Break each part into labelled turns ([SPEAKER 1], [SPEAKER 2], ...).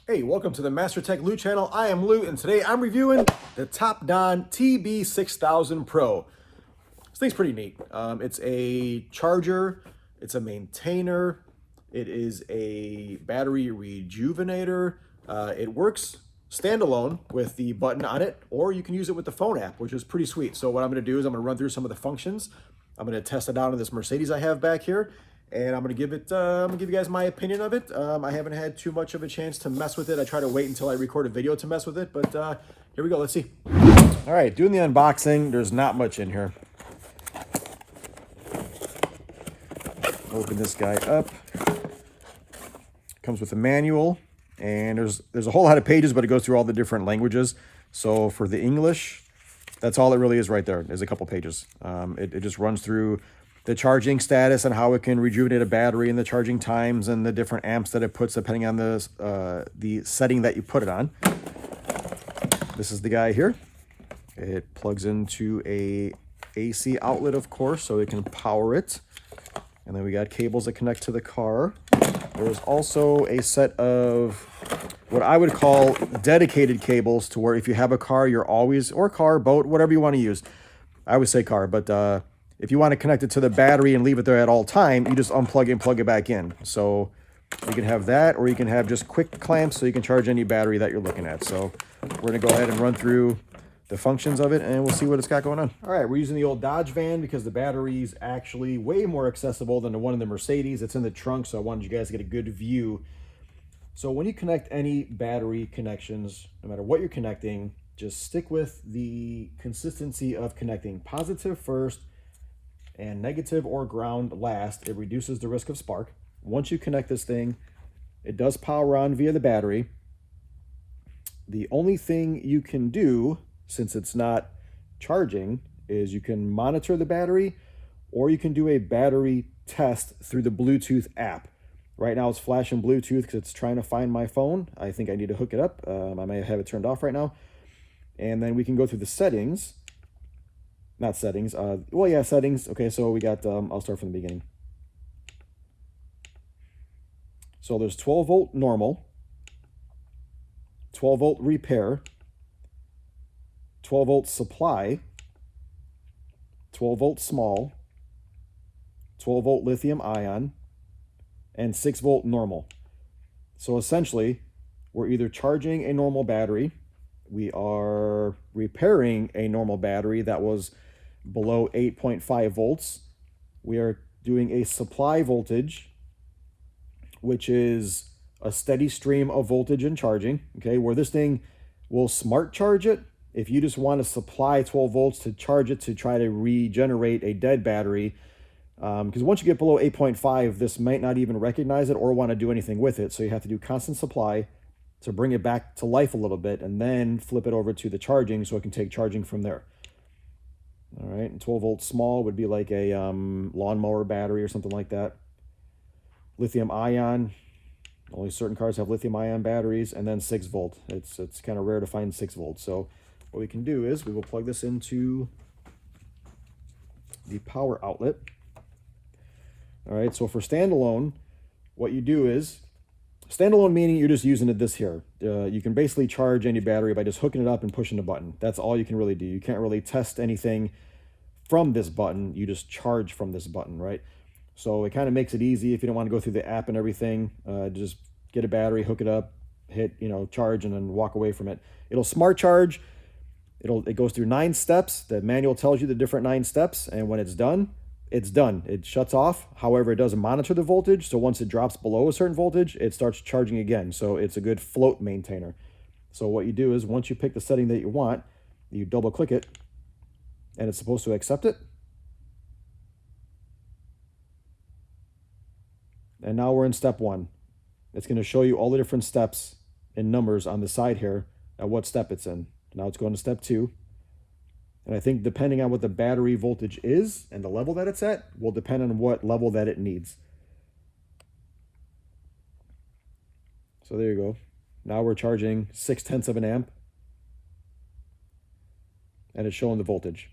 [SPEAKER 1] Hey, welcome to the Master Tech Lou channel. I am Lou, and today I'm reviewing the Topdon TB6000PRO. This thing's pretty neat. It's a charger, it's a maintainer, it is a battery rejuvenator. It works standalone with the button on it, or you can use it with the phone app, which is pretty sweet. So what I'm going to do is I'm going to run through some of the functions. I'm going to test it out on this Mercedes I have back here, and I'm going to give you guys my opinion of it. I haven't had too much of a chance to mess with it. I try to wait until I record a video to mess with it, but here we go. Let's see. All right, doing the unboxing. There's not much in here. Open this guy up. Comes with a manual, and there's a whole lot of pages, but it goes through all the different languages. So for the English, that's all it really is right there. There's a couple pages. It just runs through the charging status and how it can rejuvenate a battery and the charging times and the different amps that it puts depending on the setting that you put it on. This is the guy here. It plugs into a AC outlet, of course, so it can power it. And then we got cables that connect to the car. There's also a set of what I would call dedicated cables to where if you have a car, you're always, or car, boat, whatever you want to use. I would say car, but if you want to connect it to the battery and leave it there at all time, you just unplug it and plug it back in. So you can have that, or you can have just quick clamps so you can charge any battery that you're looking at. So we're going to go ahead and run through the functions of it, and we'll see what it's got going on. All right, we're using the old Dodge van because the battery is actually way more accessible than the one in the Mercedes. It's in the trunk, so I wanted you guys to get a good view. So when you connect any battery connections, no matter what you're connecting, just stick with the consistency of connecting positive first and negative or ground last. It reduces the risk of spark. Once you connect this thing, it does power on via the battery. The only thing you can do, since it's not charging, is you can monitor the battery, or you can do a battery test through the Bluetooth app. Right now it's flashing Bluetooth because it's trying to find my phone. I think I need to hook it up. I may have it turned off right now. And then we can go through the settings. Not settings. Well, yeah, settings. Okay, so we got, I'll start from the beginning. So there's 12 volt normal, 12 volt repair, 12 volt supply, 12 volt small, 12 volt lithium ion, and 6 volt normal. So essentially, we're either charging a normal battery, we are repairing a normal battery that was below 8.5 volts. We are doing a supply voltage, which is a steady stream of voltage and charging, okay, where this thing will smart charge it. If you just want to supply 12 volts to charge it to try to regenerate a dead battery, because once you get below 8.5, this might not even recognize it or want to do anything with it. So you have to do constant supply to bring it back to life a little bit, and then flip it over to the charging so it can take charging from there. All right, and 12 volt small would be like a lawnmower battery or something like that. Lithium ion, only certain cars have lithium ion batteries, and then 6 volt. It's kind of rare to find 6 volts. So what we can do is we will plug this into the power outlet. All right, so for standalone, what you do is, standalone meaning you're just using it this here. You can basically charge any battery by just hooking it up and pushing the button. That's all you can really do. You can't really test anything from this button. You just charge from this button, right? So it kind of makes it easy if you don't want to go through the app and everything. Just get a battery, hook it up, hit, charge, and then walk away from it. It'll smart charge. It goes through 9 steps. The manual tells you the different 9 steps, and when it's done, it's done. It shuts off. However, it doesn't monitor the voltage, so once it drops below a certain voltage, it starts charging again. So it's a good float maintainer. So what you do is, once you pick the setting that you want, you double click it, and it's supposed to accept it. And now we're in step 1. It's going to show you all the different steps and numbers on the side here at what step it's in. Now it's going to step 2. And I think depending on what the battery voltage is and the level that it's at will depend on what level that it needs. So there you go. Now we're charging 0.6 of an amp. And it's showing the voltage.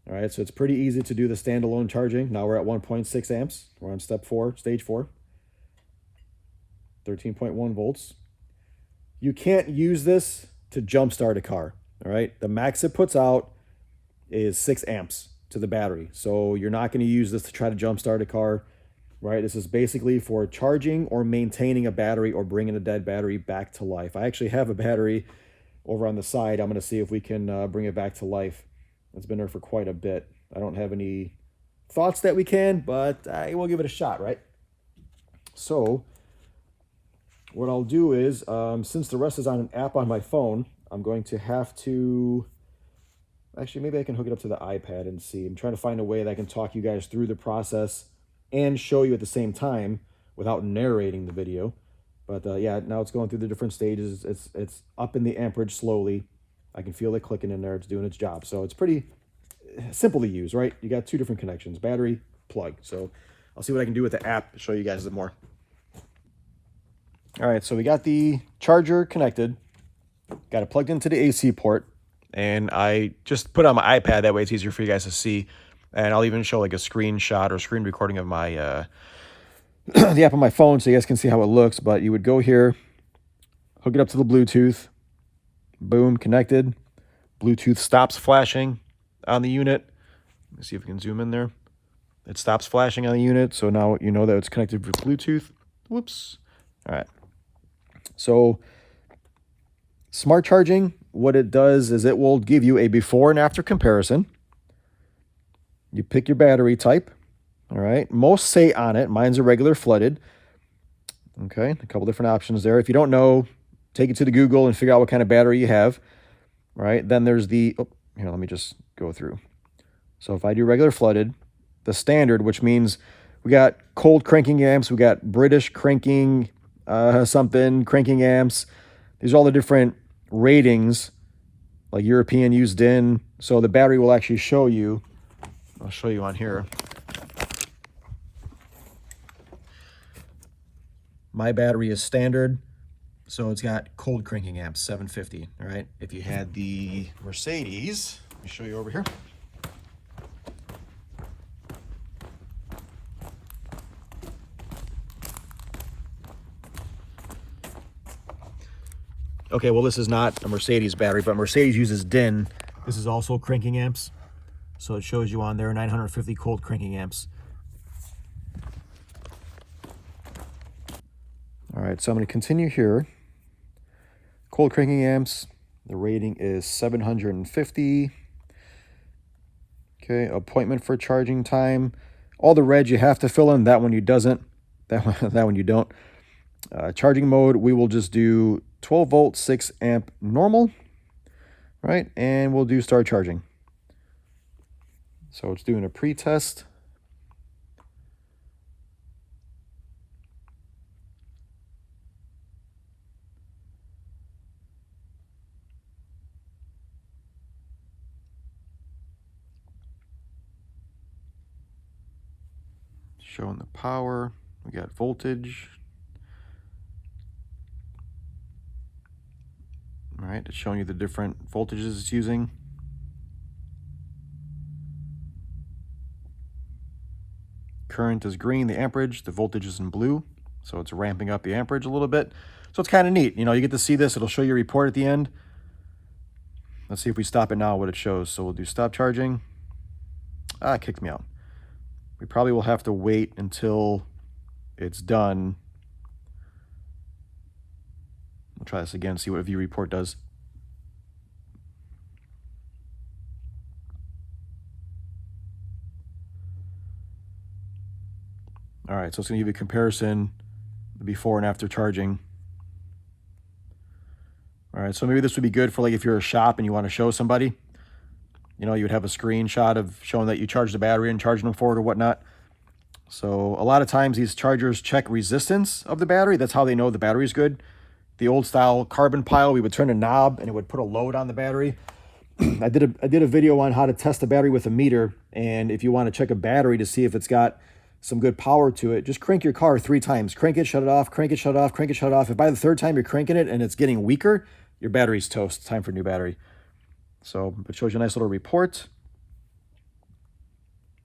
[SPEAKER 1] All right, so it's pretty easy to do the standalone charging. Now we're at 1.6 amps. We're on step 4, stage 4. 13.1 volts. You can't use this to jumpstart a car, all right? The max it puts out is 6 amps to the battery. So you're not going to use this to try to jumpstart a car, right? This is basically for charging or maintaining a battery or bringing a dead battery back to life. I actually have a battery over on the side. I'm going to see if we can bring it back to life. It's been there for quite a bit. I don't have any thoughts that we can, but I will give it a shot, right? So what I'll do is, since the rest is on an app on my phone, I'm going to have to, actually, maybe I can hook it up to the iPad and see. I'm trying to find a way that I can talk you guys through the process and show you at the same time without narrating the video. But yeah, now it's going through the different stages. It's up in the amperage slowly. I can feel it clicking in there. It's doing its job. So it's pretty simple to use, right? You got 2 different connections, battery, plug. So I'll see what I can do with the app to show you guys more. All right, so we got the charger connected, got it plugged into the AC port, and I just put it on my iPad. That way it's easier for you guys to see. And I'll even show like a screenshot or screen recording of my the app on my phone so you guys can see how it looks. But you would go here, hook it up to the Bluetooth, boom, connected. Bluetooth stops flashing on the unit. Let's see if we can zoom in there. It stops flashing on the unit, so now you know that it's connected with Bluetooth. Whoops. All right. So smart charging, what it does is it will give you a before and after comparison. You pick your battery type. All right. Most say on it. Mine's a regular flooded. Okay. A couple different options there. If you don't know, take it to the Google and figure out what kind of battery you have. All right. Then there's the, oh, here, let me just go through. So if I do regular flooded, the standard, which means we got cold cranking amps, we got British cranking cranking amps. These are all the different ratings, like European used in. So the battery will actually show you. I'll show you on here. My battery is standard, so it's got cold cranking amps, 750. All right. If you had the Mercedes, let me show you over here. Okay, well, this is not a Mercedes battery, but Mercedes uses DIN. This is also cranking amps. So it shows you on there 950 cold cranking amps. All right, so I'm going to continue here. Cold cranking amps, the rating is 750. Okay, appointment for charging time. All the reds you have to fill in, that one you doesn't. That one you don't. Charging mode, we will just do 12 volt, 6 amp normal, right? And we'll do start charging. So it's doing a pre-test. Showing the power. We got voltage. All right, it's showing you the different voltages it's using. Current is green, the amperage, the voltage is in blue. So it's ramping up the amperage a little bit. So it's kind of neat. You know, you get to see this. It'll show you a report at the end. Let's see if we stop it now, what it shows. So we'll do stop charging. Ah, it kicked me out. We probably will have to wait until it's done. We'll try this again, see what a view report does. All right, so it's going to give you a comparison, the before and after charging. All right, so maybe this would be good for like if you're a shop and you want to show somebody. You know, you would have a screenshot of showing that you charged the battery and charging them for it or whatnot. So a lot of times these chargers check resistance of the battery. That's how they know the battery is good. The old style carbon pile, we would turn a knob and it would put a load on the battery. I did a video on how to test the battery with a meter. And if you want to check a battery to see if it's got some good power to it, just crank your car 3 times. Crank it, shut it off, crank it, shut it off, crank it, shut it off. If by the 3rd time you're cranking it and it's getting weaker, your battery's toast. Time for a new battery. So it shows you a nice little report.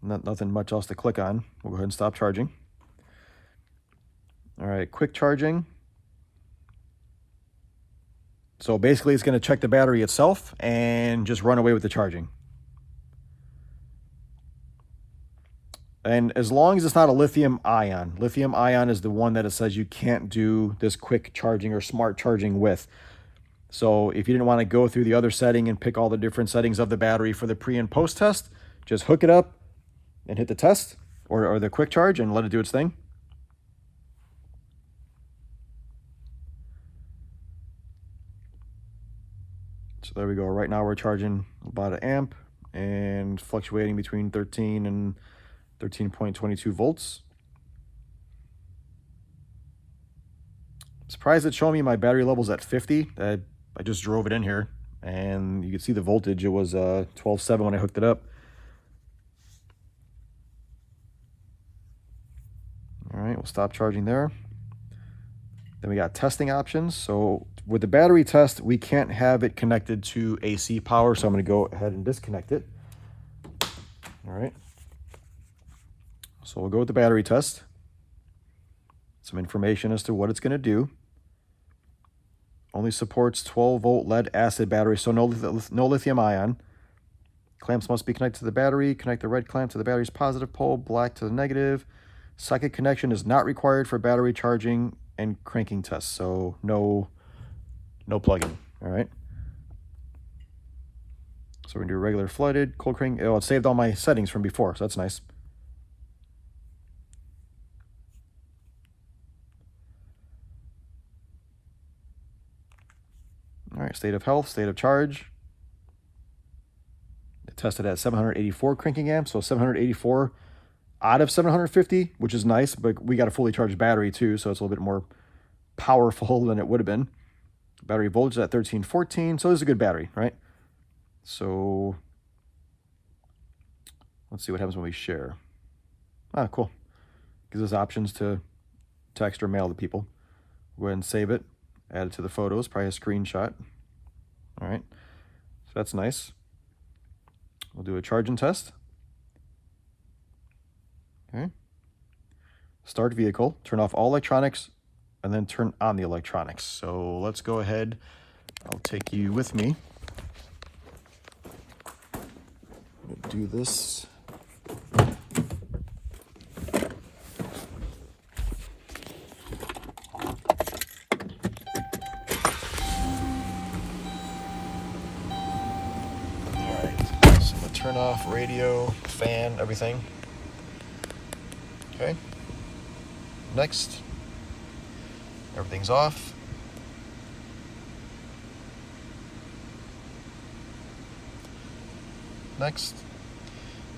[SPEAKER 1] Nothing much else to click on. We'll go ahead and stop charging. All right, quick charging. So basically it's going to check the battery itself and just run away with the charging. And as long as it's not a lithium ion is the one that it says you can't do this quick charging or smart charging with. So if you didn't want to go through the other setting and pick all the different settings of the battery for the pre and post test, just hook it up and hit the test or the quick charge and let it do its thing. So there we go. Right now we're charging about 1 amp and fluctuating between 13 and 13.22 volts. I'm surprised it's showing me my battery levels at 50. I just drove it in here and you can see the voltage. It was 12.7 when I hooked it up. All right, we'll stop charging there. Then we got testing options. So with the battery test, we can't have it connected to AC power. So I'm going to go ahead and disconnect it. All right. So we'll go with the battery test. Some information as to what it's going to do. Only supports 12-volt lead acid battery, so no lithium ion. Clamps must be connected to the battery. Connect the red clamp to the battery's positive pole, black to the negative. Socket connection is not required for battery charging and cranking tests, so no plug-in. All right. So we're gonna do regular flooded, cold crank. Oh, it saved all my settings from before, so that's nice. All right, state of health, state of charge. It tested at 784 cranking amps, so 784 out of 750, which is nice, but we got a fully charged battery too, so it's a little bit more powerful than it would have been. Battery voltage at 1314, so this is a good battery, right? So let's see what happens when we share. Ah, cool. Gives us options to text or mail to people. Go ahead and save it. Add it to the photos, probably a screenshot. All right, so that's nice. We'll do a charging test. Okay. Start vehicle, turn off all electronics, and then turn on the electronics. So let's go ahead. I'll take you with me. I'm gonna do this. Turn off radio, fan, everything. Okay. Next. Everything's off. Next.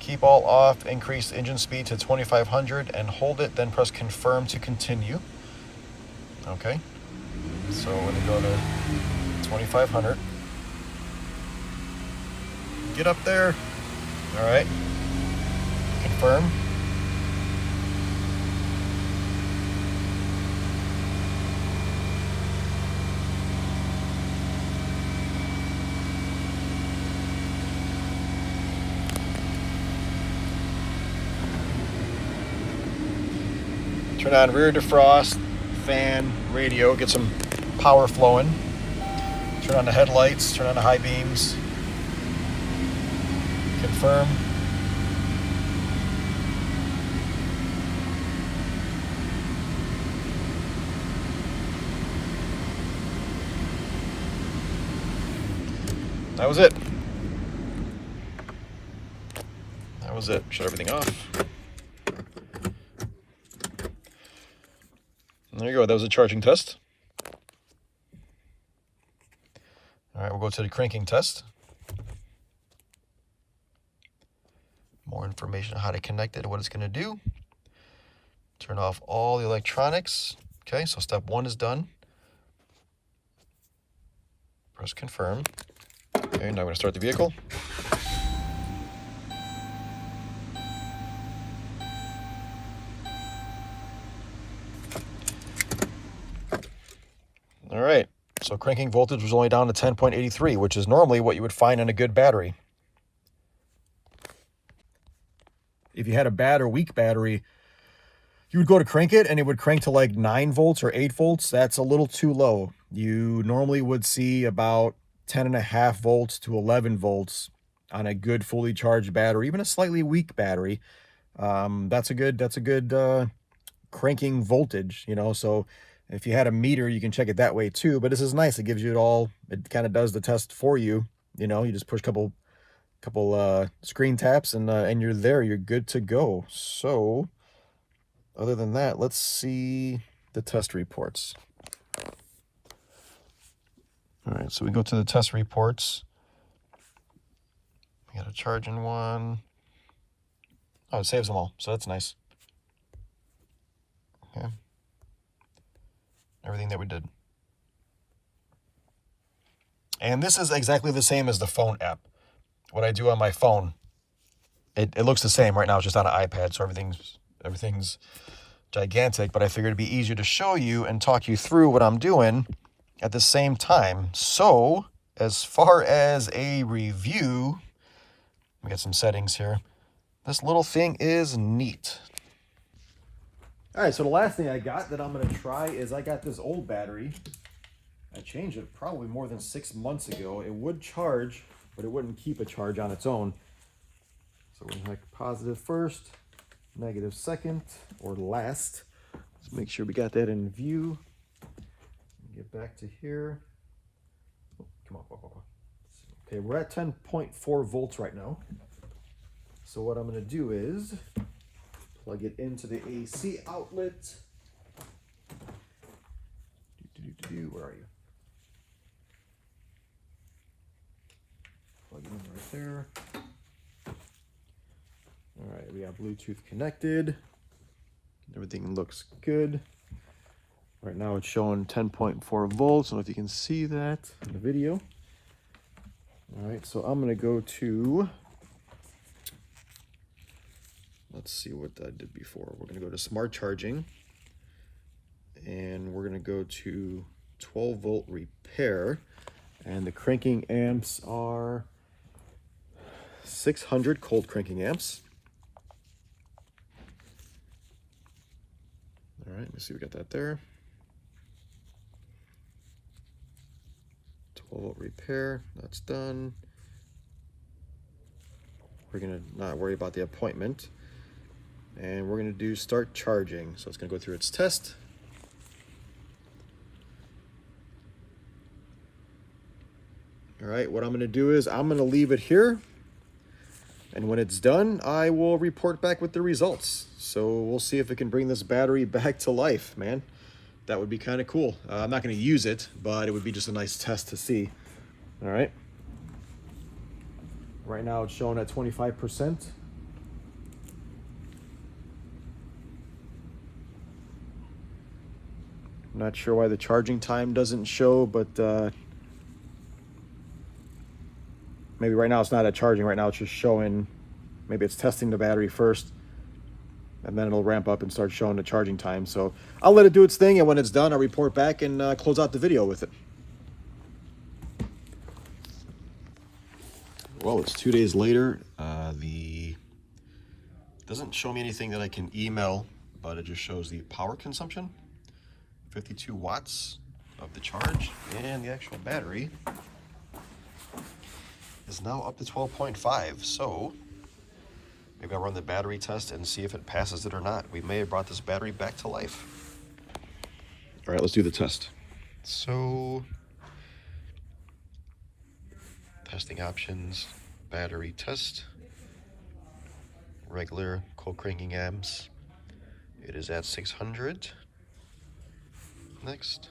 [SPEAKER 1] Keep all off. Increase engine speed to 2500 and hold it, then press confirm to continue. Okay. So we're going to go to 2500. Get up there. All right, confirm. Turn on rear defrost, fan, radio, get some power flowing. Turn on the headlights, turn on the high beams. Confirm. That was it. That was it. Shut everything off. And there you go. That was a charging test. All right, we'll go to the cranking test. More information on how to connect it and what it's going to do. Turn off all the electronics. Okay, so step 1 is done. Press confirm. Okay, now I'm going to start the vehicle. All right, so cranking voltage was only down to 10.83, which is normally what you would find in a good battery. If you had a bad or weak battery, you would go to crank it and it would crank to like 9 volts or 8 volts. That's a little too low. you normally would see about 10.5 volts to 11 volts on a good fully charged battery, even a slightly weak battery. That's a good cranking voltage, you know. So if you had a meter, you can check it that way too. But this is nice. It gives you it all. It kind of does the test for you. You know, you just push a couple screen taps and you're there. You're good to go. So other than that, let's see the test reports. All right, so we go to the test reports. We got a charging one. Oh, it saves them all, so that's nice. Okay. Everything that we did. And this is exactly the same as the phone app. What I do on my phone, it looks the same right now. It's just on an iPad, so everything's gigantic. But I figured it'd be easier to show you and talk you through what I'm doing at the same time. So as far as a review, we got some settings here. This little thing is neat. All right, so the last thing I got that I'm going to try is I got this old battery. I changed it probably more than 6 months ago. It would charge, but it wouldn't keep a charge on its own. So we're going to have positive first, negative second, or last. Let's make sure we got that in view. Get back to here. Oh, come on. Okay, we're at 10.4 volts right now. So what I'm going to do is plug it into the AC outlet. Where are you? Plug it in right there. All right, we have Bluetooth connected. Everything looks good. Right now it's showing 10.4 volts. I don't know if you can see that in the video. All right, so I'm going to go to, let's see what I did before. We're going to go to smart charging. And we're going to go to 12 volt repair. And the cranking amps are 600 cold cranking amps. All right, let me see, we got that there. 12 volt repair, that's done. We're gonna not worry about the appointment. And we're gonna do start charging. So it's gonna go through its test. All right, what I'm gonna do is I'm gonna leave it here. And when it's done, I will report back with the results. So we'll see if it can bring this battery back to life, man. That would be kind of cool. I'm not going to use it, but it would be just a nice test to see. All right. Right now it's showing at 25%. I'm not sure why the charging time doesn't show, but maybe right now it's not at charging. Right now it's just showing, maybe it's testing the battery first, and then it'll ramp up and start showing the charging time. So I'll let it do its thing, and when it's done, I'll report back and close out the video with it. Well, it's 2 days later. Doesn't show me anything that I can email, but it just shows the power consumption. 52 watts of the charge, and the actual battery is now up to 12.5. So maybe I'll run the battery test and see if it passes it or not. We may have brought this battery back to life. All right, let's do the test. So, testing options, battery test, regular cold cranking amps. It is at 600. Next.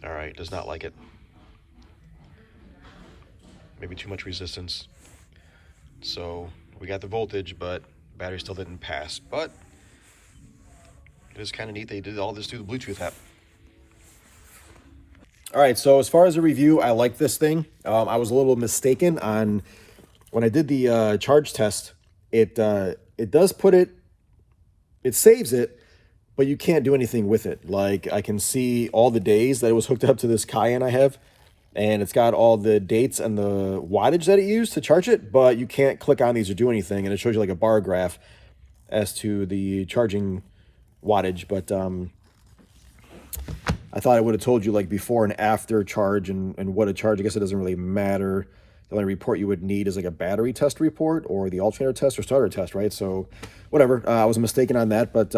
[SPEAKER 1] All right, does not like it. Maybe too much resistance. So we got the voltage, but battery still didn't pass. But it is kind of neat. They did all this through the Bluetooth app. All right, so as far as a review, I like this thing. I was a little mistaken on when I did the charge test. It does put it saves it, but you can't do anything with it. Like, I can see all the days that it was hooked up to this Cayenne I have, and it's got all the dates and the wattage that it used to charge it, but you can't click on these or do anything, and it shows you like a bar graph. as to the charging wattage, but I thought I would have told you like before and after charge and what a charge. I guess it doesn't really matter. The only report you would need is like a battery test report or the alternator test or starter test, right? So whatever, I was mistaken on that, but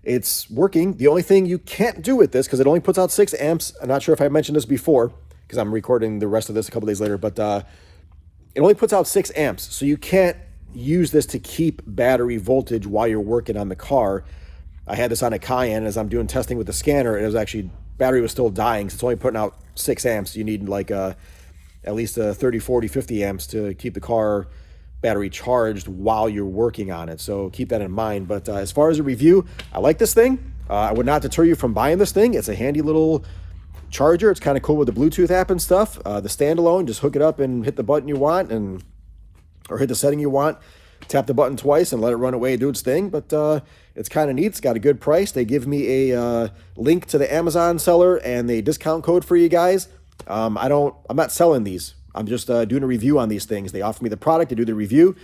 [SPEAKER 1] it's working. The only thing you can't do with this, because it only puts out 6 amps. I'm not sure if I mentioned this before, because I'm recording the rest of this a couple days later, but it only puts out 6 amps. So you can't use this to keep battery voltage while you're working on the car. I had this on a Cayenne. As I'm doing testing with the scanner, it was actually, battery was still dying, so it's only putting out 6 amps. You need like at least 30, 40, 50 amps to keep the car battery charged while you're working on it. So keep that in mind. But as far as a review, I like this thing. I would not deter you from buying this thing. It's a handy little charger. It's kind of cool with the Bluetooth app and stuff. The Standalone, just hook it up and hit the button you want, or hit the setting you want. Tap the button twice and let it run away and do its thing. But it's kind of neat. It's got a good price. They give me a link to the Amazon seller and a discount code for you guys. I'm not selling these. I'm just doing a review on these things. They offer me the product to do the review,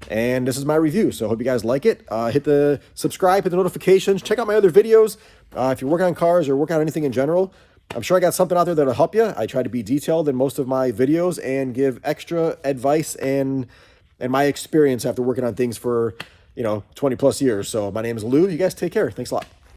[SPEAKER 1] and this is my review. So I hope you guys like it. Hit the subscribe, hit the notifications. Check out my other videos. If you're working on cars or working on anything in general, I'm sure I got something out there that'll help you. I try to be detailed in most of my videos and give extra advice and my experience after working on things for 20 plus years. So my name is Lou. You guys take care. Thanks a lot.